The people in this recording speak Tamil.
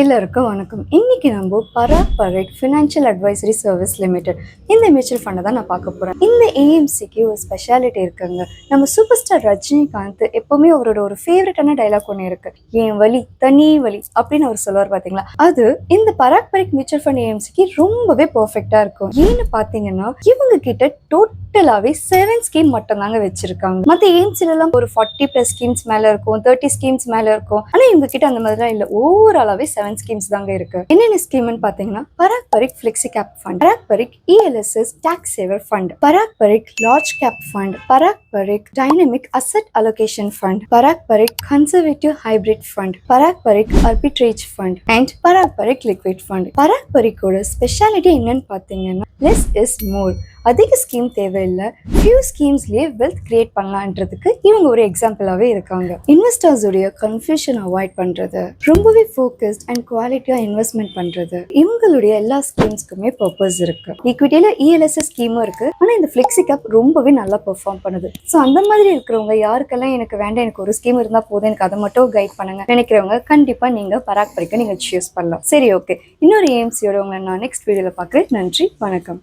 எல்லாருக்கும் வணக்கம். இன்னைக்கு நம்ம Parag Parikh financial advisory service limited இந்த மியூச்சுவல் ஃபண்டை தான் நான் பார்க்க போறேன். இந்த ஏஎம்சிக்கு ஒரு ஸ்பெஷாலிட்டி இருக்குங்க. நம்ம சூப்பர் ஸ்டார் ரஜினிகாந்த் எப்பவுமே அவரோட ஒரு ஃபேவரட்டான டைலாக் ஒன்று இருக்கு, என் வழி தனி வழி அப்படின்னு அவர் சொல்லுவார் பாத்தீங்களா. அது இந்த பராக் பரேக் மியூச்சுவல் ஃபண்ட் ஏஎம்சிக்கு ரொம்பவே பெர்ஃபெக்டா இருக்கும். ஏன்னு பாத்தீங்கன்னா இவங்க கிட்ட டோட்டலாவே 7 ஸ்கீம் மட்டும் தாங்க வச்சிருக்காங்க. மத்த ஏஎம்சில எல்லாம் ஒரு 40+ ஸ்கீம்ஸ் மேல இருக்கும், 30 ஸ்கீம்ஸ் மேல இருக்கும். ஆனா இவங்க கிட்ட அந்த மாதிரிலாம் இல்ல. ஓவராலாவே 7 ஸ்கீம்ஸ் தாங்க இருக்கு. என்னென்ன ஸ்கீம்னு பாத்தீங்கன்னா Parag Parikh flexi cap fund, Parag Parikh ELSS tax saver fund, Parag Parikh large cap fund, Parag Parikh dynamic asset allocation fund, Parag Parikh conservative hybrid fund, Parag Parikh arbitrage fund and Parag Parikh liquid fund. Parag பரேக்கோட ஸ்பெஷாலிட்டி என்னன்னு பாத்தீங்கன்னா லெஸ் இஸ் மோர். அதிக ஸ்கீம் தேவையில்லை, ஃபியூ ஸ்கீம்ஸ்லயே வெல்த் கிரியேட் பண்ணலான்றதுக்கு இவங்க ஒரு எக்ஸாம்பிளாவே இருக்காங்க. இன்வெஸ்டர்ஸ் உடைய கன்ஃபியூஷன் அவாய்ட் பண்றது, ரொம்பவே ஃபோக்கஸ்ட் அண்ட் குவாலிட்டியா இன்வெஸ்ட்மெண்ட் பண்றது, இவங்களுடைய எல்லா ஸ்கீம்ஸ்க்குமே பர்பஸ் இருக்கு. ஈக்விட்டியில இஎல்எஸ்எஸ் ஸ்கீமும் இருக்கு. ஆனா இந்த ஃபிளெக்ஸி கேப் ரொம்பவே நல்லா பெர்ஃபார்ம் பண்ணுது. ஸோ அந்த மாதிரி இருக்கிறவங்க யாருக்கெல்லாம் எனக்கு வேண்டாம், எனக்கு ஒரு ஸ்கீம் இருந்தா போதும், எனக்கு அதை மட்டும் கைட் பண்ணுங்க நினைக்கிறவங்க கண்டிப்பா நீங்க பராக் பரேக்கை நீங்க சூஸ் பண்ணலாம். சரி, ஓகே, இன்னொரு ஏஎம்சியோட உங்களை நான் நெக்ஸ்ட் வீடியோல பார்க்குறேன். நன்றி, வணக்கம்.